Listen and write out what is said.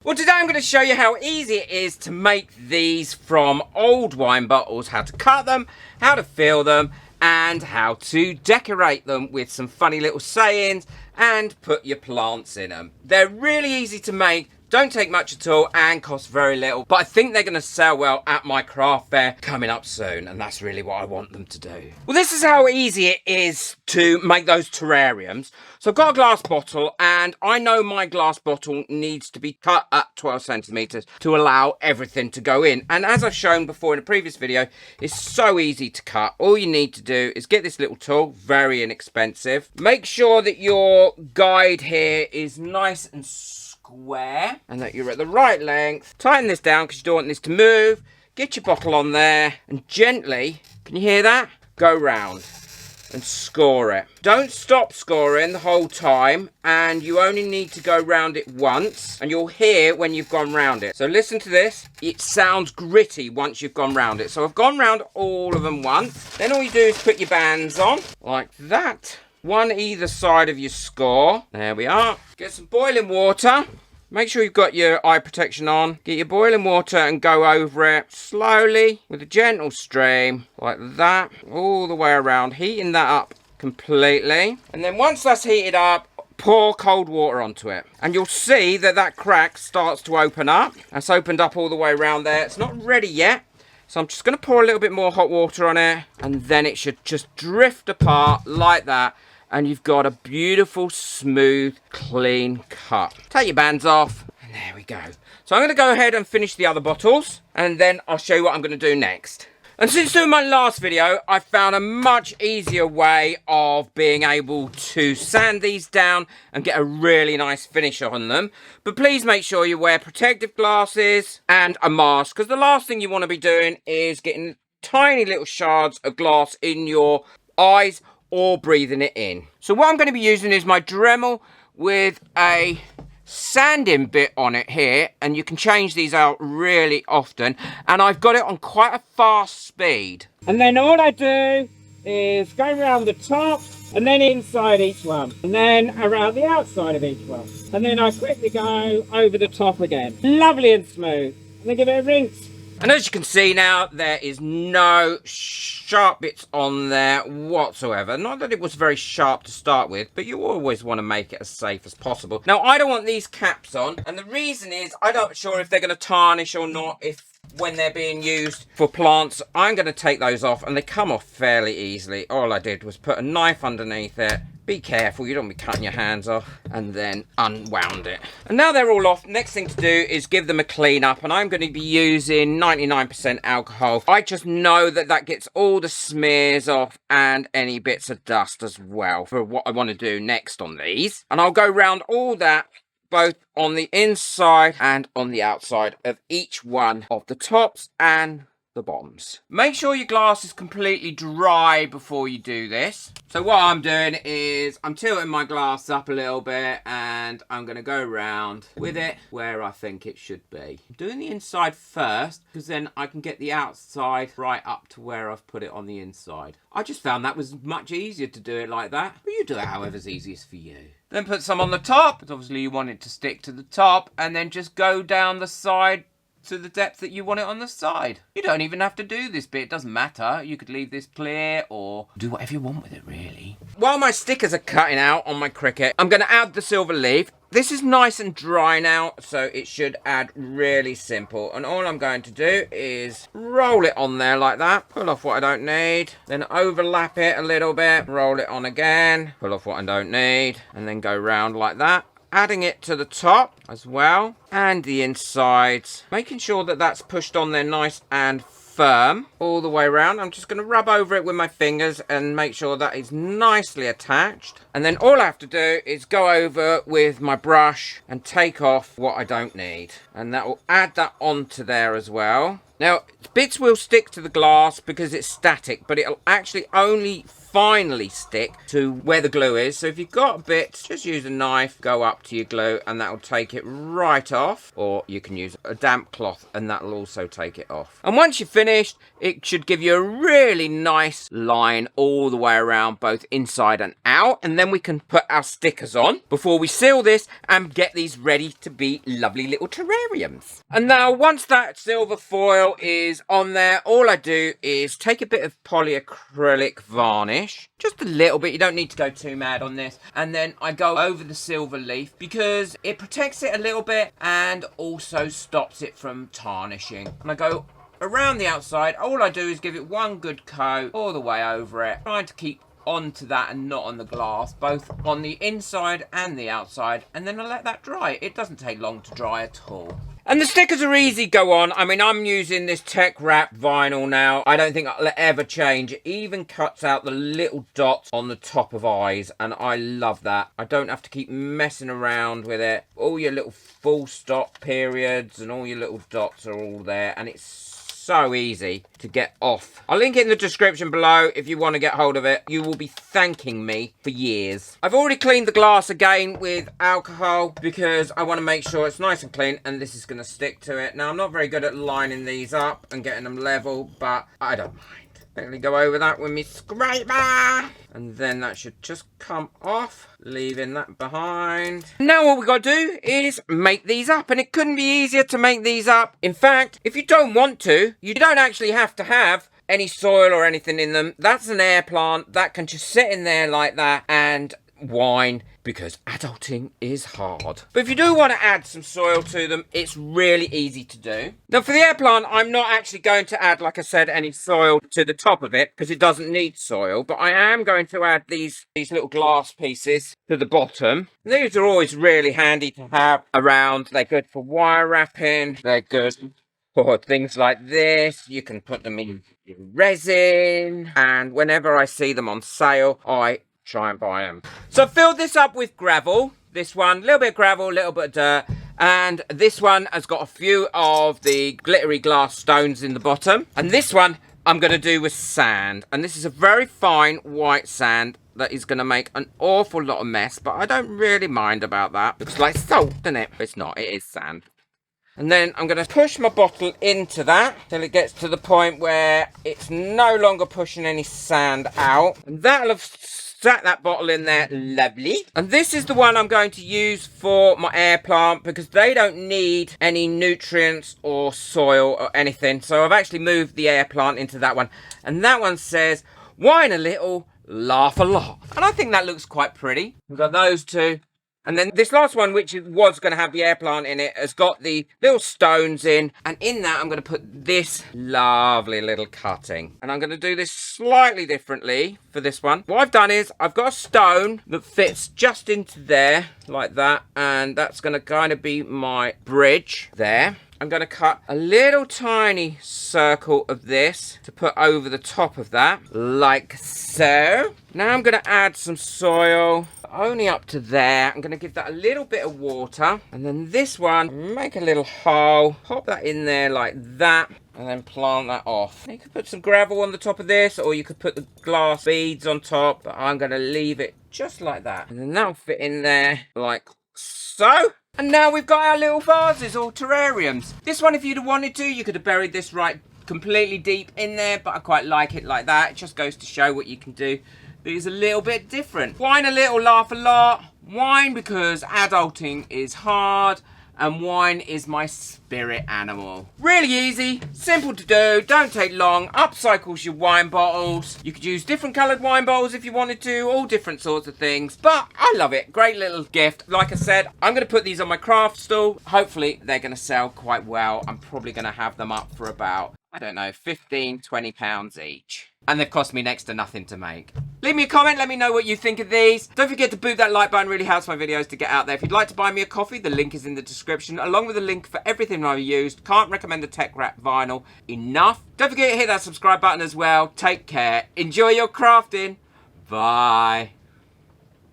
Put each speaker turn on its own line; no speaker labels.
Well, today I'm going to show you how easy it is to make these from old wine bottles, how to cut them, how to fill them, and how to decorate them with some funny little sayings and put your plants in them. They're really easy to make, don't take much at all, and cost very little, but I think they're going to sell well at my craft fair coming up soon, and that's really what I want them to do. Well, this is how easy it is to make those terrariums. So I've got a glass bottle, and I know my glass bottle needs to be cut at 12 centimeters to allow everything to go in. And as I've shown before in a previous video, it's so easy to cut. All you need to do is get this little tool, very inexpensive. Make sure that your guide here is nice and square and that you're at the right length. Tighten this down because you don't want this to move. Get your bottle on there and gently, can you hear that? Go round and score it. Don't stop scoring the whole time, and you only need to go round it once, and you'll hear when you've gone round it. So listen to this. It sounds gritty once you've gone round it. So I've gone round all of them once. Then all you do is put your bands on like that. One either side of your score. There we are. Get some boiling water. Make sure you've got your eye protection on. Get your boiling water and go over it slowly with a gentle stream like that all the way around, heating that up completely. And then once that's heated up, pour cold water onto it. And you'll see that that crack starts to open up. It's opened up all the way around there. It's not ready yet. So I'm just going to pour a little bit more hot water on it, and then it should just drift apart like that. And you've got a beautiful, smooth, clean cut. Take your bands off, and there we go. So I'm going to go ahead and finish the other bottles, and then I'll show you what I'm going to do next. And since doing my last video, I found a much easier way of being able to sand these down and get a really nice finish on them. But please make sure you wear protective glasses and a mask, because the last thing you want to be doing is getting tiny little shards of glass in your eyes or breathing it in. So what I'm going to be using is my Dremel with a sanding bit on it here, and you can change these out really often, and I've got it on quite a fast speed. And then all I do is go around the top and then inside each one, and then around the outside of each one, and then I quickly go over the top again. Lovely and smooth. And then give it a rinse. And as you can see now, there is no sharp bits on there whatsoever. Not that it was very sharp to start with, but you always want to make it as safe as possible. Now, I don't want these caps on, and the reason is I'm not sure if they're going to tarnish or not when they're being used for plants. I'm going to take those off, and they come off fairly easily. All I did was put a knife underneath it. Be careful, you don't want to be cutting your hands off, and then unwound it. And now they're all off, next thing to do is give them a clean up, and I'm going to be using 99% alcohol. I just know that that gets all the smears off and any bits of dust as well for what I want to do next on these. And I'll go round all that, both on the inside and on the outside of each one of the tops and the bottoms. Make sure your glass is completely dry before you do this. So what I'm doing is I'm tilting my glass up a little bit, and I'm going to go around with it where I think it should be. I'm doing the inside first because then I can get the outside right up to where I've put it on the inside. I just found that was much easier to do it like that, but you do it however's easiest for you. Then put some on the top, but obviously you want it to stick to the top, and then just go down the side to the depth that you want it on the side. You don't even have to do this bit, it doesn't matter. You could leave this clear or do whatever you want with it, really. While my stickers are cutting out on my Cricut, I'm going to add the silver leaf. This is nice and dry now, so it should add really simple. And all I'm going to do is roll it on there like that. Pull off what I don't need. Then overlap it a little bit. Roll it on again. Pull off what I don't need. And then go round like that. Adding it to the top as well. And the insides. Making sure that that's pushed on there nice and firm all the way around. I'm just going to rub over it with my fingers and make sure that is nicely attached. And then all I have to do is go over with my brush and take off what I don't need. And that will add that onto there as well. Now, bits will stick to the glass because it's static, but it'll actually only finally stick to where the glue is. So if you've got a bit, just use a knife, go up to your glue, and that will take it right off. Or you can use a damp cloth and that will also take it off. And once you're finished, it should give you a really nice line all the way around, both inside and out. And then we can put our stickers on before we seal this and get these ready to be lovely little terrariums. And now once that silver foil is on there, all I do is take a bit of polyacrylic varnish, just a little bit, you don't need to go too mad on this, and then I go over the silver leaf because it protects it a little bit and also stops it from tarnishing. And I go around the outside. All I do is give it one good coat all the way over it, trying to keep onto that and not on the glass, both on the inside and the outside, and then I let that dry. It doesn't take long to dry at all. And the stickers are easy go on. I mean, I'm using this tech wrap vinyl now. I don't think I'll ever change. It even cuts out the little dots on the top of eyes, and I love that. I don't have to keep messing around with it. All your little full stop periods and all your little dots are all there, and it's so easy to get off. I'll link it in the description below if you want to get hold of it. You will be thanking me for years. I've already cleaned the glass again with alcohol because I want to make sure it's nice and clean, and this is going to stick to it. Now, I'm not very good at lining these up and getting them level, but I don't mind. I'm going to go over that with my scraper, and then that should just come off, leaving that behind. Now what we've got to do is make these up, and it couldn't be easier to make these up. In fact, if you don't want to, you don't actually have to have any soil or anything in them. That's an air plant that can just sit in there like that and whine because adulting is hard. But if you do want to add some soil to them, it's really easy to do. Now for the air plant, I'm not actually going to add, like I said, any soil to the top of it because it doesn't need soil, but I am going to add these little glass pieces to the bottom. These are always really handy to have around. They're good for wire wrapping. They're good for things like this. You can put them in resin, and whenever I see them on sale, I try and buy them. So I filled this up with gravel. This one, a little bit of gravel, a little bit of dirt, and this one has got a few of the glittery glass stones in the bottom. And this one I'm going to do with sand, and this is a very fine white sand that is going to make an awful lot of mess, but I don't really mind about that. Looks like salt, doesn't it? It's not, it is sand. And then I'm going to push my bottle into that till it gets to the point where it's no longer pushing any sand out, and that'll have sat that bottle in there lovely. And this is the one I'm going to use for my air plant because they don't need any nutrients or soil or anything. So I've actually moved the air plant into that one, and that one says whine a little, laugh a lot, and I think that looks quite pretty. We've got those two. And then this last one, which was going to have the air plant in it, has got the little stones in. And in that, I'm going to put this lovely little cutting. And I'm going to do this slightly differently for this one. What I've done is I've got a stone that fits just into there, like that. And that's going to kind of be my bridge there. I'm going to cut a little tiny circle of this to put over the top of that, like so. Now I'm going to add some soil, only up to there. I'm going to give that a little bit of water. And then this one, make a little hole, pop that in there like that, and then plant that off. You could put some gravel on the top of this, or you could put the glass beads on top, but I'm going to leave it just like that. And then that'll fit in there like so. And now we've got our little vases or terrariums. This one, if you'd have wanted to, you could have buried this right completely deep in there, but I quite like it like that. It just goes to show what you can do. But it's a little bit different. Whine a little, laugh a lot. Whine because adulting is hard, and wine is my spirit animal. Really easy, simple to do, don't take long, upcycles your wine bottles. You could use different coloured wine bottles if you wanted to, all different sorts of things, but I love it. Great little gift. Like I said, I'm going to put these on my craft stall. Hopefully they're going to sell quite well. I'm probably going to have them up for about, I don't know, 15, 20 pounds each. And they've cost me next to nothing to make. Leave me a comment, let me know what you think of these. Don't forget to boot that like button, really helps my videos to get out there. If you'd like to buy me a coffee, the link is in the description, along with a link for everything I've used. Can't recommend the tech wrap vinyl enough. Don't forget to hit that subscribe button as well. Take care, enjoy your crafting, bye.